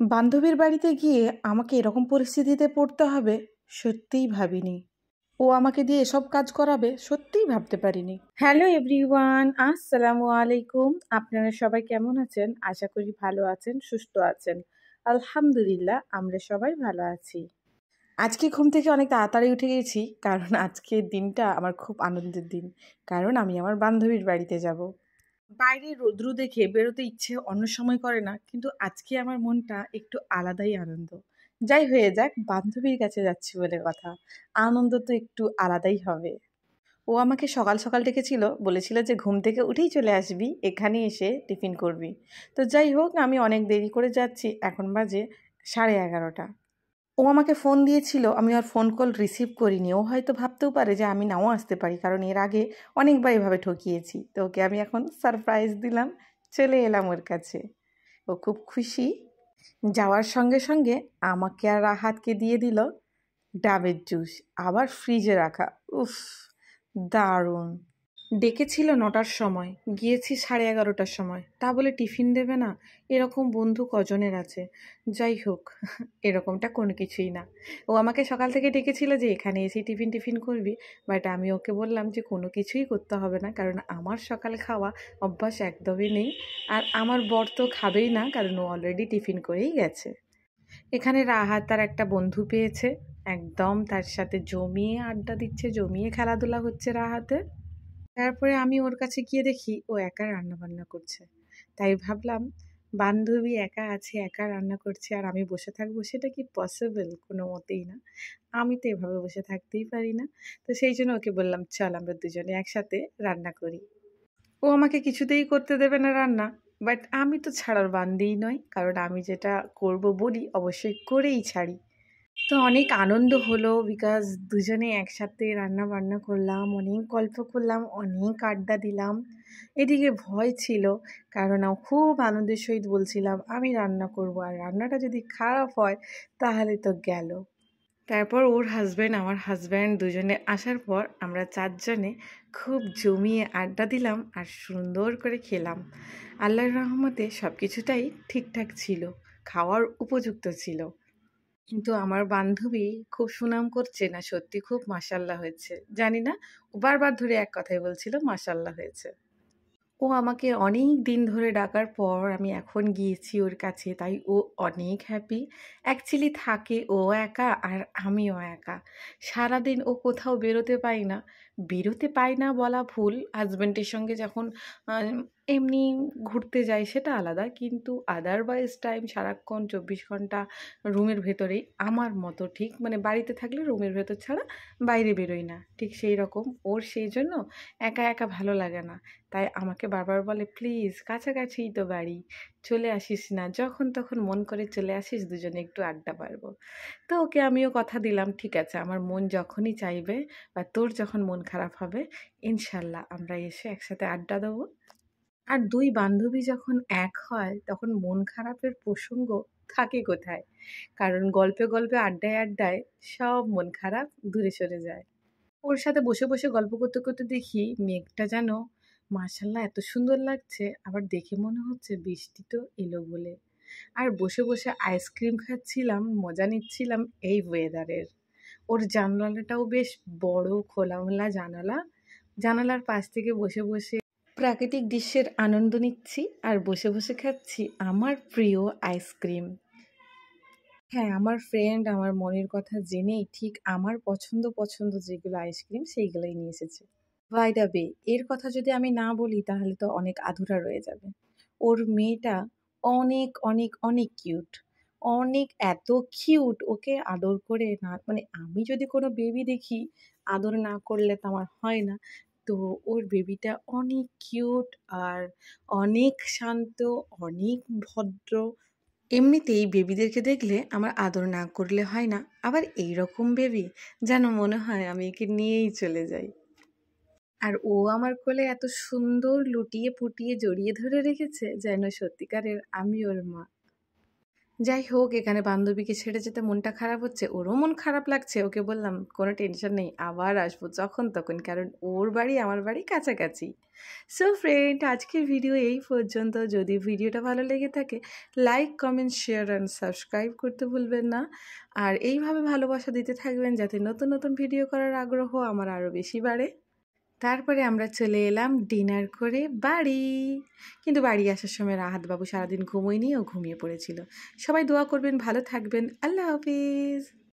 বান্ধবীর বাড়িতে গিয়ে আমাকে এরকম পরিস্থিতিতে পড়তে হবে সত্যিই ভাবিনি। ও আমাকে দিয়ে এসব কাজ করাবে সত্যিই ভাবতে পারিনি। হ্যালো এভরিওয়ান, আসসালামু আলাইকুম। আপনারা সবাই কেমন আছেন? আশা করি ভালো আছেন, সুস্থ আছেন। আলহামদুলিল্লাহ, আমরা সবাই ভালো আছি। আজকে ঘুম থেকে অনেক তাড়াতাড়ি উঠে গেছি, কারণ আজকের দিনটা আমার খুব আনন্দের দিন। কারণ আমি আমার বান্ধবীর বাড়িতে যাব। বাইরে রৌদ্র দেখে বেরোতে ইচ্ছে অন্য সময় করে না, কিন্তু আজকে আমার মনটা একটু আলাদাই আনন্দ। যাই হয়ে যাক, বান্ধবীর কাছে যাচ্ছি বলে কথা, আনন্দ তো একটু আলাদাই হবে। ও আমাকে সকাল সকাল ডেকেছিল, বলেছিল যে ঘুম থেকে উঠেই চলে আসবি, এখানে এসে টিফিন করবি। তো যাই হোক, আমি অনেক দেরি করে যাচ্ছি, এখন বাজে 11:30। ও আমাকে ফোন দিয়েছিল, আমি আর ফোন কল রিসিভ করিনি। ও হয়তো ভাবতেও পারে যে আমি নাও আসতে পারি, কারণ এর আগে অনেকবার এভাবে ঠকিয়েছি। তো ওকে আমি এখন সারপ্রাইজ দিলাম, চলে এলাম ওর কাছে। ও খুব খুশি। যাওয়ার সঙ্গে সঙ্গে আমাকে আর রাহাতকে দিয়ে দিল ডাবের জুস, আবার ফ্রিজে রাখা। উফ, দারুণ। ডেকেছিল 9টার সময়, গিয়েছি 11:30টার সময়, তা বলে টিফিন দেবে না? এরকম বন্ধু কজনের আছে? যাই হোক, এরকমটা কোনো কিছুই না। ও আমাকে সকাল থেকে ডেকেছিল যে এখানে এসে টিফিন টিফিন করবি, বাট আমি ওকে বললাম যে কোনো কিছুই করতে হবে না, কারণ আমার সকাল খাওয়া অভ্যাস একদমই নেই। আর আমার বর তো খাবেই না, কারণ ও অলরেডি টিফিন করেই গেছে। এখানে রাহাত তার একটা বন্ধু পেয়েছে, একদম তার সাথে জমিয়ে আড্ডা দিচ্ছে, জমিয়ে খেলাধুলা হচ্ছে রাহাতের। তারপরে আমি ওর কাছে গিয়ে দেখি ও একা রান্না বান্না করছে। তাই ভাবলাম, বান্ধবী একা আছে, একা রান্না করছে, আর আমি বসে থাকবো, সেটা কি পসিবল? কোনো মতেই না। আমি তো এভাবে বসে থাকতেই পারি না। তো সেই জন্য ওকে বললাম, চল আমরা দুজনে একসাথে রান্না করি। ও আমাকে কিছুতেই করতে দেবে না রান্না, বাট আমি তো ছাড়ার বান্দিই নয়, কারণ আমি যেটা করব বলি অবশ্যই করেই ছাড়ি। তো অনেক আনন্দ হলো, বিকজ দুজনে একসাথে রান্না বান্না করলাম, অনেক গল্প করলাম, অনেক আড্ডা দিলাম। এদিকে ভয় ছিল, কারণ আমি খুব আনন্দের সহিত বলছিলাম আমি রান্না করব, আর রান্নাটা যদি খারাপ হয় তাহলে তো গেল। তারপর ওর হাজব্যান্ড, আমার হাজব্যান্ড দুজনে আসার পর আমরা চারজনে খুব জমিয়ে আড্ডা দিলাম আর সুন্দর করে খেলাম। আল্লাহর রহমতে সব কিছুটাই ঠিকঠাক ছিল, খাওয়ার উপযুক্ত ছিল। কিন্তু আমার বান্ধবী খুব সুনাম করছে না, সত্যি খুব মাশাআল্লাহ হয়েছে। জানি না, ও বারবার ধরে এক কথাই বলছিল মাশাআল্লাহ হয়েছে। ও আমাকে অনেক দিন ধরে ডাকার পর আমি এখন গিয়েছি ওর কাছে, তাই ও অনেক হ্যাপি। অ্যাকচুয়ালি থাকে ও একা আর আমিও একা। সারাদিন ও কোথাও বেরোতে পায় না বলা ভুল। হাজব্যান্ডের সঙ্গে যখন এমনি ঘুরতে যাই সেটা আলাদা, কিন্তু আদারওয়াইজ টাইম সারাক্ষণ 24 ঘন্টা রুমের ভেতরেই। আমার মতো ঠিক, মানে বাড়িতে থাকলে রুমের ভেতর ছাড়া বাইরে বেরোই না, ঠিক সেই রকম ওর। সেই জন্য একা একা ভালো লাগে না। তাই আমাকে বারবার বলে, প্লিজ কাছাকাছিই তো বাড়ি, চলে আসিস না, যখন তখন মন করে চলে আসিস, দুজনে একটু আড্ডা পারবো। তো ওকে আমিও কথা দিলাম, ঠিক আছে, আমার মন যখনই চাইবে বা তোর যখন মন খারাপ হবে, ইনশাল্লাহ আমরা এসে একসাথে আড্ডা দেবো। আর দুই বান্ধবী যখন এক হয় তখন মন খারাপের প্রসঙ্গ থাকে কোথায়? কারণ গল্পে গল্পে আড্ডায় আড্ডায় সব মন খারাপ দূরে সরে যায়। ওর সাথে বসে বসে গল্প করতে করতে দেখি মেঘটা যেন মাশাল্লাহ এত সুন্দর লাগছে, আবার দেখে মনে হচ্ছে বৃষ্টি তো এলো বলে। আর বসে বসে আইসক্রিম খাচ্ছিলাম, মজা নিচ্ছিলাম এই ওয়েদারের। ওর জানালাটাও বেশ বড়, খোলামেলা জানালা। জানালার পাশ থেকে বসে বসে প্রাকৃতিক দৃশ্যের আনন্দ নিচ্ছি আর বসে বসে খাচ্ছি আমার প্রিয় আইসক্রিম। হ্যাঁ, আমার ফ্রেন্ড আমার মনের কথা জেনেই ঠিক আমার পছন্দ পছন্দ যেগুলো আইসক্রিম সেইগুলোই নিয়ে এসেছে। বাই দ্য বে, এর কথা যদি আমি না বলি তাহলে তো অনেক আধুরা রয়ে যাবে। ওর মেয়েটা অনেক অনেক অনেক কিউট, অনেক এত কিউট, ওকে আদর করে না, মানে আমি যদি কোনো বেবি দেখি আদর না করলে তো আমার হয় না। তো ওর বেবিটা অনেক কিউট আর অনেক শান্ত, অনেক ভদ্র। এমনিতেই বেবিদেরকে দেখলে আমার আদর না করলে হয় না, আবার এই রকম বেবি যেন মনে হয় আমি একে নিয়েই চলে যাই। আর ও আমার কোলে এত সুন্দর লুটিয়ে পুটিয়ে জড়িয়ে ধরে রেখেছে যেন সত্যিকারের আমি ওর মা। যাই হোক, এখানে বান্ধবীকে ছেড়ে যেতে মনটা খারাপ হচ্ছে, ওরও মন খারাপ লাগছে। ওকে বললাম কোনো টেনশন নেই, আবার আসবো যখন তখন, কারণ ওর বাড়ি আমার বাড়ি কাছাকাছি। সো ফ্রেন্ড, আজকের ভিডিও এই পর্যন্ত। যদি ভিডিওটা ভালো লেগে থাকে, like, comment, share and subscribe করতে ভুলবেন না। আর এইভাবে ভালোবাসা দিতে থাকবেন যাতে নতুন নতুন ভিডিও করার আগ্রহ আমার আরও বেশি বাড়ে। তারপরে আমরা চলে এলাম ডিনার করে বাড়ি। কিন্তু বাড়ি আসার সময় রাহাতবাবু সারাদিন ঘুমোয়নি, ও ঘুমিয়ে পড়েছিল। সবাই দোয়া করবেন, ভালো থাকবেন। আল্লাহ হাফিজ।